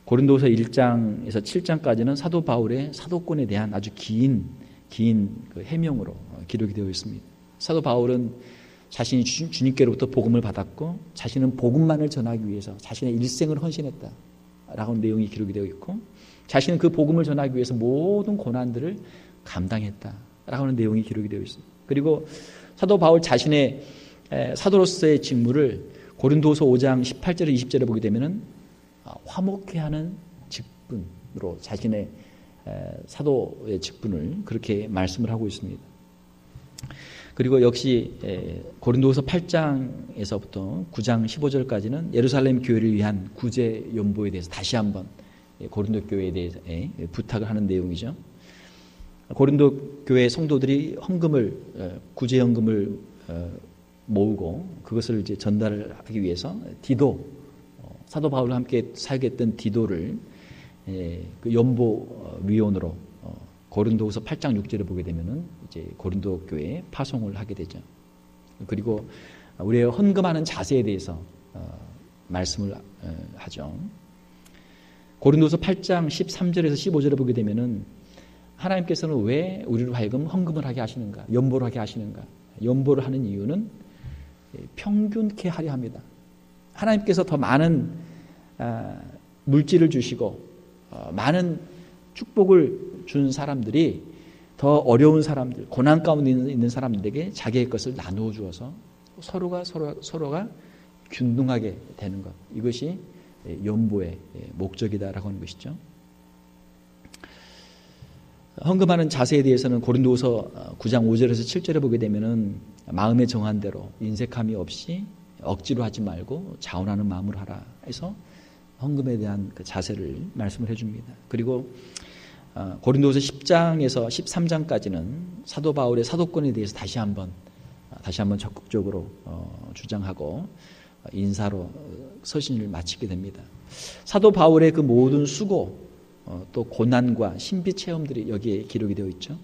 고린도후서 1장에서 7장까지는 사도 바울의 사도권에 대한 아주 긴 그 해명으로 기록이 되어 있습니다. 사도 바울은 자신이 주님께로부터 복음을 받았고 자신은 복음만을 전하기 위해서 자신의 일생을 헌신했다라고 하는 내용이 기록이 되어 있고 자신은 그 복음을 전하기 위해서 모든 고난들을 감당했다라고 하는 내용이 기록이 되어 있습니다. 그리고 사도 바울 자신의 사도로서의 직무를 고린도후서 5장 18절에 20절에 보게 되면은 화목케 하는 직분으로 자신의 사도의 직분을 그렇게 말씀을 하고 있습니다. 그리고 역시 고린도후서 8장에서부터 9장 15절까지는 예루살렘 교회를 위한 구제 연보에 대해서 다시 한번 고린도 교회에 대해서 부탁을 하는 내용이죠. 고린도 교회 성도들이 헌금을 구제 헌금을 모으고 그것을 이제 전달을 하기 위해서 디도 사도 바울과 함께 사역했던 디도를 그 연보 위원으로 고린도후서 8장 6절에 보게 되면은 이제 고린도 교회에 파송을 하게 되죠. 그리고 우리의 헌금하는 자세에 대해서 말씀을 하죠. 고린도후서 8장 13절에서 15절에 보게 되면은 하나님께서는 왜 우리로 하여금 헌금을 하게 하시는가, 연보를 하게 하시는가? 연보를 하는 이유는 평균케 하려 합니다. 하나님께서 더 많은 물질을 주시고 많은 축복을 준 사람들이 더 어려운 사람들, 고난 가운데 있는 사람들에게 자기의 것을 나누어 주어서 서로가 균등하게 되는 것. 이것이 연보의 목적이다라고 하는 것이죠. 헌금하는 자세에 대해서는 고린도후서 9장 5절에서 7절에 보게 되면은 마음에 정한 대로 인색함이 없이 억지로 하지 말고 자원하는 마음으로 하라 해서 헌금에 대한 그 자세를 말씀을 해줍니다. 그리고 고린도후서 10장에서 13장까지는 사도 바울의 사도권에 대해서 다시 한번 적극적으로 주장하고 인사로 서신을 마치게 됩니다. 사도 바울의 그 모든 수고 또 고난과 신비 체험들이 여기에 기록이 되어 있죠.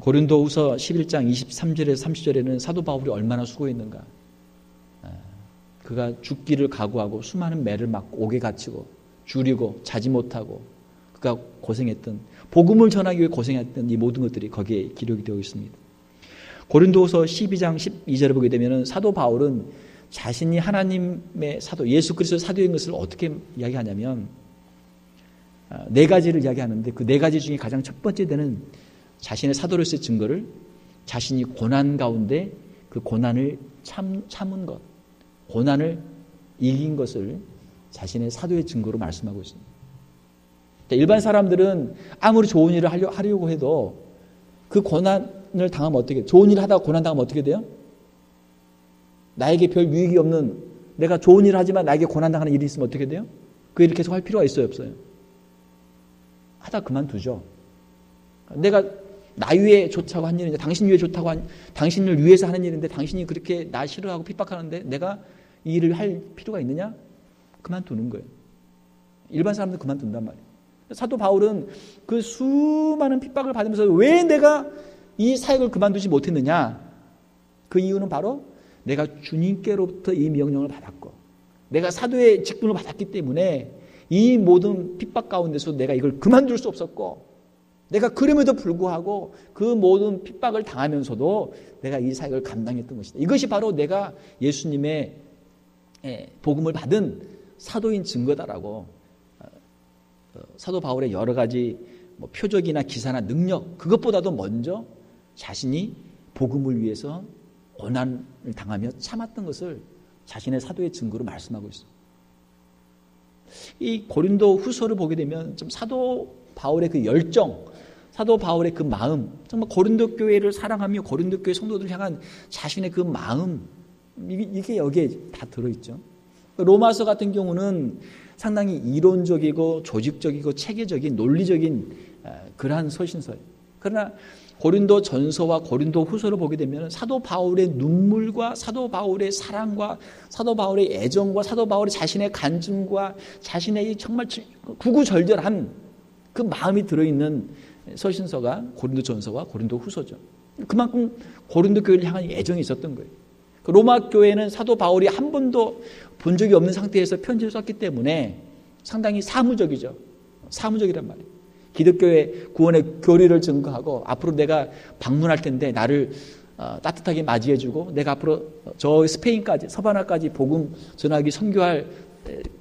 고린도후서 11장 23절에서 30절에는 사도 바울이 얼마나 수고했는가. 그가 죽기를 각오하고 수많은 매를 맞고 옥에 갇히고 줄이고 자지 못하고 그가 고생했던, 복음을 전하기 위해 고생했던 이 모든 것들이 거기에 기록이 되어 있습니다. 고린도후서 12장 12절에 보게 되면 사도 바울은 자신이 하나님의 사도, 예수 그리스도의 사도인 것을 어떻게 이야기하냐면 네 가지를 이야기하는데 그 네 가지 중에 가장 첫 번째 되는 자신의 사도로서의 증거를 자신이 고난 가운데 그 고난을 참은 것, 고난을 이긴 것을 자신의 사도의 증거로 말씀하고 있습니다. 일반 사람들은 아무리 좋은 일을 하려고 해도 그 고난을 당하면 어떻게 돼요? 좋은 일을 하다가 고난 당하면 어떻게 돼요? 나에게 별 유익이 없는, 내가 좋은 일을 하지만 나에게 고난 당하는 일이 있으면 어떻게 돼요? 그 일을 계속 할 필요가 있어요, 없어요? 하다 그만두죠. 내가 나 위해 좋다고 한 일인데, 당신 위해 좋다고 당신을 위해서 하는 일인데 당신이 그렇게 나 싫어하고 핍박하는데 내가 이 일을 할 필요가 있느냐? 그만두는 거예요. 일반 사람들 그만둔단 말이에요. 사도 바울은 그 수많은 핍박을 받으면서 왜 내가 이 사역을 그만두지 못했느냐? 그 이유는 바로 내가 주님께로부터 이 명령을 받았고 내가 사도의 직분을 받았기 때문에 이 모든 핍박 가운데서 내가 이걸 그만둘 수 없었고 내가 그럼에도 불구하고 그 모든 핍박을 당하면서도 내가 이 사역을 감당했던 것이다. 이것이 바로 내가 예수님의 복음을 받은 사도인 증거다라고 사도 바울의 여러 가지 표적이나 기사나 능력, 그것보다도 먼저 자신이 복음을 위해서 고난을 당하며 참았던 것을 자신의 사도의 증거로 말씀하고 있습니다. 이 고린도 후서를 보게 되면 좀 사도 바울의 그 열정, 사도 바울의 그 마음, 정말 고린도 교회를 사랑하며 고린도 교회 성도들을 향한 자신의 그 마음, 이게 여기에 다 들어있죠. 로마서 같은 경우는 상당히 이론적이고 조직적이고 체계적인 논리적인 그러한 서신서예요. 그러나 고린도 전서와 고린도 후서를 보게 되면 사도 바울의 눈물과 사도 바울의 사랑과 사도 바울의 애정과 사도 바울의 자신의 간증과 자신의 정말 구구절절한 그 마음이 들어있는 서신서가 고린도 전서와 고린도 후서죠. 그만큼 고린도 교회를 향한 애정이 있었던 거예요. 로마 교회는 사도 바울이 한 번도 본 적이 없는 상태에서 편지를 썼기 때문에 상당히 사무적이죠. 사무적이란 말이에요. 기독교의 구원의 교리를 증거하고 앞으로 내가 방문할 텐데 나를 따뜻하게 맞이해주고 내가 앞으로 저 스페인까지 서바나까지 복음 전하기 선교할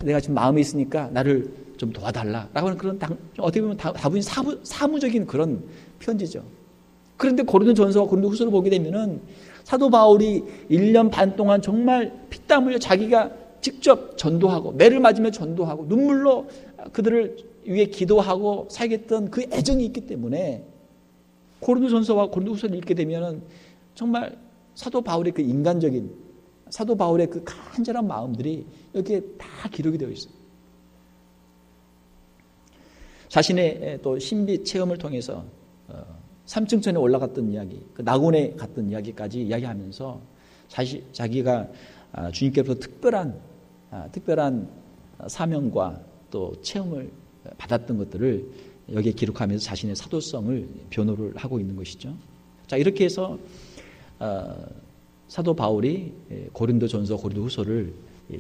내가 지금 마음이 있으니까 나를 좀 도와달라라고 하는 그런 어떻게 보면 다분히 사무적인 그런 편지죠. 그런데 고린도 전서와 고린도 후서를 보게 되면은 사도 바울이 1년 반 동안 정말 피땀 흘려 자기가 직접 전도하고 매를 맞으며 전도하고 눈물로 그들을 위해 기도하고 살겠던 그 애정이 있기 때문에 고린도전서와 고린도후서를 읽게 되면은 정말 사도 바울의 그 인간적인, 사도 바울의 그 간절한 마음들이 여기에 다 기록이 되어 있어요. 자신의 또 신비 체험을 통해서 3층천에 올라갔던 이야기, 그 낙원에 갔던 이야기까지 이야기하면서 자기가 주님께로부터 특별한 사명과 또 체험을 받았던 것들을 여기에 기록하면서 자신의 사도성을 변호를 하고 있는 것이죠. 자, 이렇게 해서 사도 바울이 고린도전서, 고린도후서를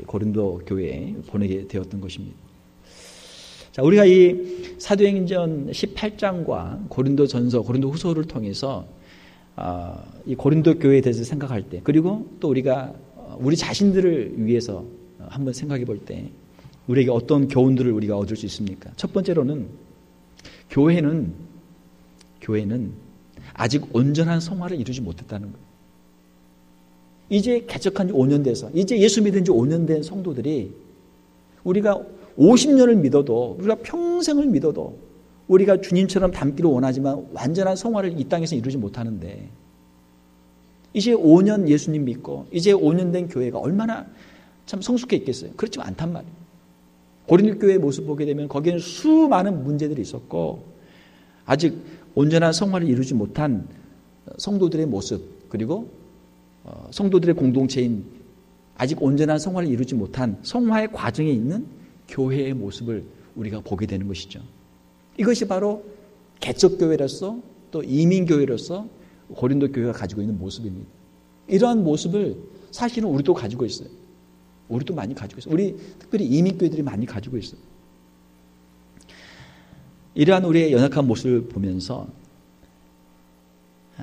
고린도 교회에 보내게 되었던 것입니다. 자, 우리가 이 사도행전 18장과 고린도전서, 고린도후서를 통해서 이 고린도 교회에 대해서 생각할 때, 그리고 또 우리가 우리 자신들을 위해서 한번 생각해 볼 때 우리에게 어떤 교훈들을 우리가 얻을 수 있습니까? 첫 번째로는 교회는 아직 온전한 성화를 이루지 못했다는 거예요. 이제 개척한 지 5년 돼서, 이제 예수 믿은 지 5년 된 성도들이 우리가 50년을 믿어도, 우리가 평생을 믿어도 우리가 주님처럼 닮기를 원하지만 완전한 성화를 이 땅에서 이루지 못하는데, 이제 5년 예수님 믿고 이제 5년 된 교회가 얼마나 참 성숙해 있겠어요? 그렇지만 않단 말이에요. 고린도 교회의 모습 보게 되면 거기에는 수많은 문제들이 있었고, 아직 온전한 성화를 이루지 못한 성도들의 모습, 그리고 성도들의 공동체인 아직 온전한 성화를 이루지 못한 성화의 과정에 있는 교회의 모습을 우리가 보게 되는 것이죠. 이것이 바로 개척교회로서 또 이민교회로서 고린도 교회가 가지고 있는 모습입니다. 이러한 모습을 사실은 우리도 가지고 있어요. 우리도 많이 가지고 있어요. 우리 특별히 이민교회들이 많이 가지고 있어요. 이러한 우리의 연약한 모습을 보면서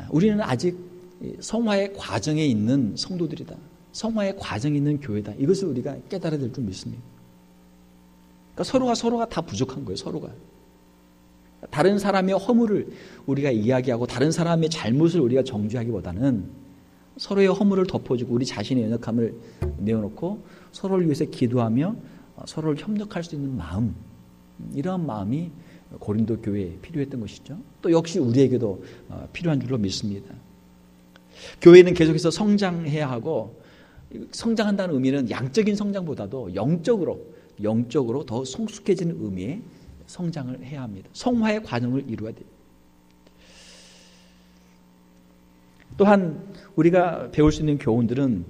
우리는 아직 성화의 과정에 있는 성도들이다. 성화의 과정에 있는 교회다. 이것을 우리가 깨달아야 될 줄 믿습니다. 그러니까 서로가 다 부족한 거예요. 서로가. 다른 사람의 허물을 우리가 이야기하고 다른 사람의 잘못을 우리가 정죄하기보다는 서로의 허물을 덮어주고 우리 자신의 연약함을 내어놓고 서로를 위해서 기도하며 서로를 협력할 수 있는 마음, 이러한 마음이 고린도 교회에 필요했던 것이죠. 또 역시 우리에게도 필요한 줄로 믿습니다. 교회는 계속해서 성장해야 하고, 성장한다는 의미는 양적인 성장보다도 영적으로 더 성숙해지는 의미의 성장을 해야 합니다. 성화의 과정을 이루어야 돼요. 또한 우리가 배울 수 있는 교훈들은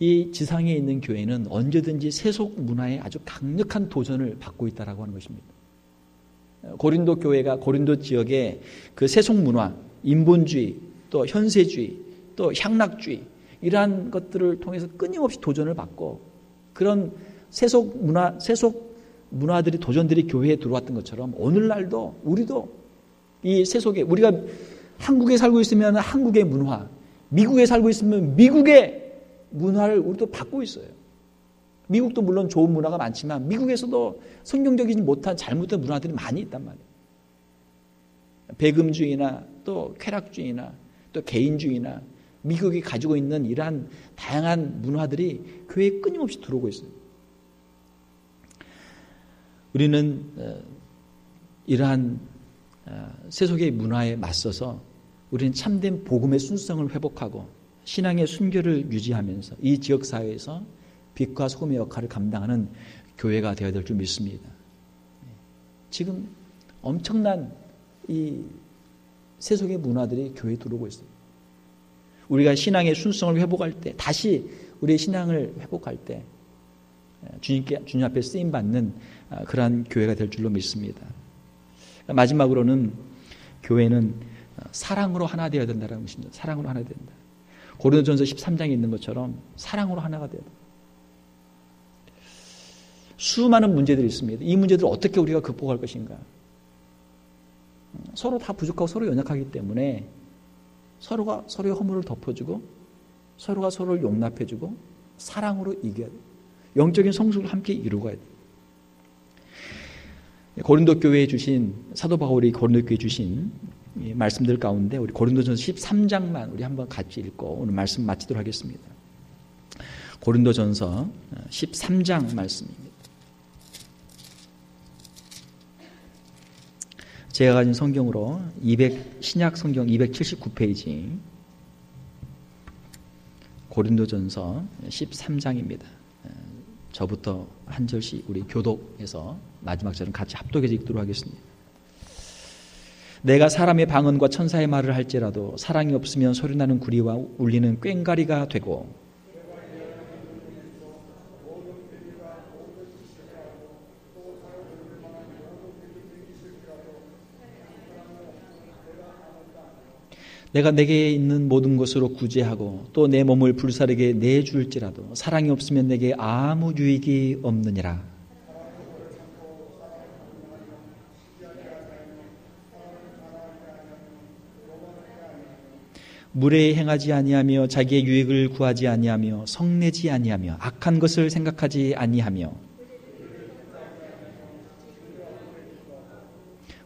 이 지상에 있는 교회는 언제든지 세속 문화에 아주 강력한 도전을 받고 있다라고 하는 것입니다. 고린도 교회가 고린도 지역의 그 세속 문화, 인본주의, 또 현세주의, 또 향락주의, 이러한 것들을 통해서 끊임없이 도전을 받고, 그런 세속 문화들이, 도전들이 교회에 들어왔던 것처럼 오늘날도 우리도 이 세속에, 우리가 한국에 살고 있으면 한국의 문화, 미국에 살고 있으면 미국의 문화를 우리도 받고 있어요. 미국도 물론 좋은 문화가 많지만 미국에서도 성경적이지 못한 잘못된 문화들이 많이 있단 말이에요. 배금주의나 또 쾌락주의나 또 개인주의나 미국이 가지고 있는 이러한 다양한 문화들이 교회에 끊임없이 들어오고 있어요. 우리는 이러한 세속의 문화에 맞서서 우리는 참된 복음의 순수성을 회복하고 신앙의 순결을 유지하면서 이 지역사회에서 빛과 소금의 역할을 감당하는 교회가 되어야 될 줄 믿습니다. 지금 엄청난 이 세속의 문화들이 교회에 들어오고 있어요. 우리가 신앙의 순수성을 회복할 때, 다시 우리의 신앙을 회복할 때 주님 앞에 쓰임받는 그러한 교회가 될 줄로 믿습니다. 마지막으로는 교회는 사랑으로 하나 되어야 된다는 것입니다. 사랑으로 하나 된다. 고린도전서 13장에 있는 것처럼 사랑으로 하나가 되어야 된다. 수많은 문제들이 있습니다. 이 문제들을 어떻게 우리가 극복할 것인가? 서로 다 부족하고 서로 연약하기 때문에 서로가 서로의 허물을 덮어주고 서로가 서로를 용납해주고 사랑으로 이겨야 돼요. 영적인 성숙을 함께 이루어가야 돼요. 고린도 교회에 주신, 사도 바울이 고린도 교회에 주신 말씀들 가운데 우리 고린도전서 13장만 우리 한번 같이 읽고 오늘 말씀 마치도록 하겠습니다. 고린도전서 13장 말씀입니다. 제가 가진 성경으로 신약 성경 279페이지 고린도전서 13장입니다. 저부터 한 절씩 우리 교독해서 마지막 절은 같이 합독해서 읽도록 하겠습니다. 내가 사람의 방언과 천사의 말을 할지라도 사랑이 없으면 소리나는 구리와 울리는 꽹과리가 되고 내가 내게 있는 모든 것으로 구제하고 또 내 몸을 불사르게 내줄지라도 사랑이 없으면 내게 아무 유익이 없느니라. 무례히 행하지 아니하며 자기의 유익을 구하지 아니하며 성내지 아니하며 악한 것을 생각하지 아니하며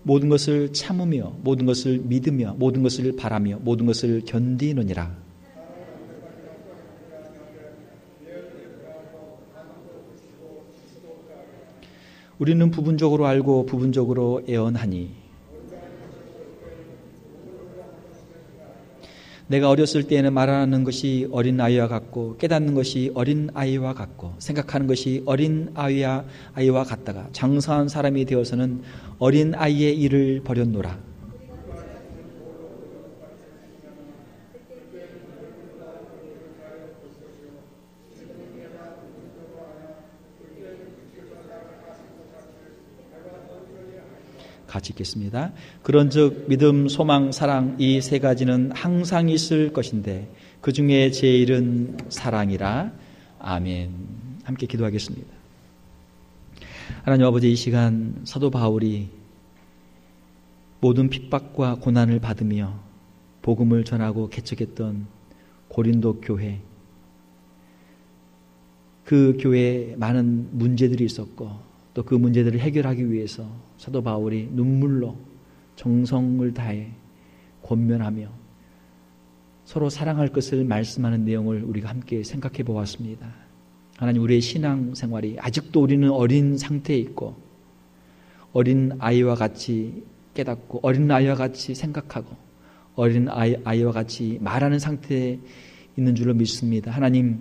모든 것을 참으며 모든 것을 믿으며 모든 것을 바라며 모든 것을 견디느니라. 우리는 부분적으로 알고 부분적으로 애언하니 내가 어렸을 때에는 말하는 것이 어린아이와 같고 깨닫는 것이 어린아이와 같고 생각하는 것이 어린아이와 같다가 장성한 사람이 되어서는 어린아이의 일을 버렸노라. 같이 읽겠습니다. 그런즉 믿음, 소망, 사랑 이 세 가지는 항상 있을 것인데 그 중에 제일은 사랑이라. 아멘. 함께 기도하겠습니다. 하나님 아버지, 이 시간 사도 바울이 모든 핍박과 고난을 받으며 복음을 전하고 개척했던 고린도 교회, 그 교회에 많은 문제들이 있었고 또 그 문제들을 해결하기 위해서 사도 바울이 눈물로 정성을 다해 권면하며 서로 사랑할 것을 말씀하는 내용을 우리가 함께 생각해 보았습니다. 하나님, 우리의 신앙생활이 아직도 우리는 어린 상태에 있고 어린 아이와 같이 깨닫고 어린 아이와 같이 생각하고 어린 아이와 같이 말하는 상태에 있는 줄로 믿습니다. 하나님,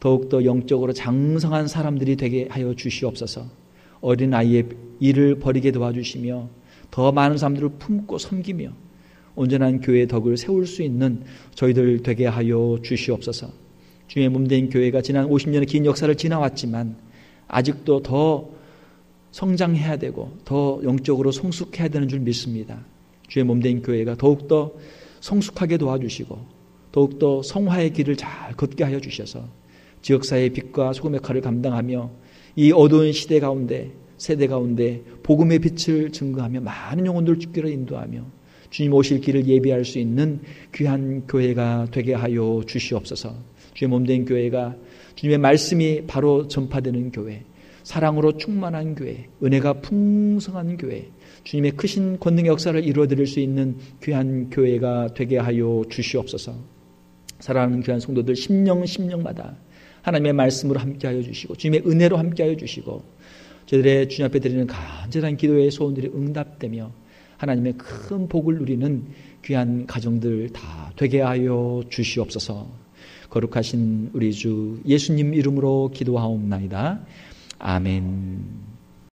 더욱더 영적으로 장성한 사람들이 되게 하여 주시옵소서. 어린 아이의 일을 버리게 도와주시며 더 많은 사람들을 품고 섬기며 온전한 교회의 덕을 세울 수 있는 저희들 되게 하여 주시옵소서. 주의 몸된 교회가 지난 50년의 긴 역사를 지나왔지만 아직도 더 성장해야 되고 더 영적으로 성숙해야 되는 줄 믿습니다. 주의 몸된 교회가 더욱더 성숙하게 도와주시고 더욱더 성화의 길을 잘 걷게 하여 주셔서 지역사회의 빛과 소금의 칼을 감당하며 이 어두운 시대 가운데, 세대 가운데 복음의 빛을 증거하며 많은 영혼들을 죽기로 인도하며 주님 오실 길을 예비할 수 있는 귀한 교회가 되게 하여 주시옵소서. 주의 몸된 교회가 주님의 말씀이 바로 전파되는 교회, 사랑으로 충만한 교회, 은혜가 풍성한 교회, 주님의 크신 권능의 역사를 이루어드릴 수 있는 귀한 교회가 되게 하여 주시옵소서. 사랑하는 귀한 성도들 심령마다 하나님의 말씀으로 함께하여 주시고 주님의 은혜로 함께하여 주시고 저희들의 주님 앞에 드리는 간절한 기도의 소원들이 응답되며 하나님의 큰 복을 누리는 귀한 가정들 다 되게 하여 주시옵소서. 거룩하신 우리 주 예수님 이름으로 기도하옵나이다. 아멘.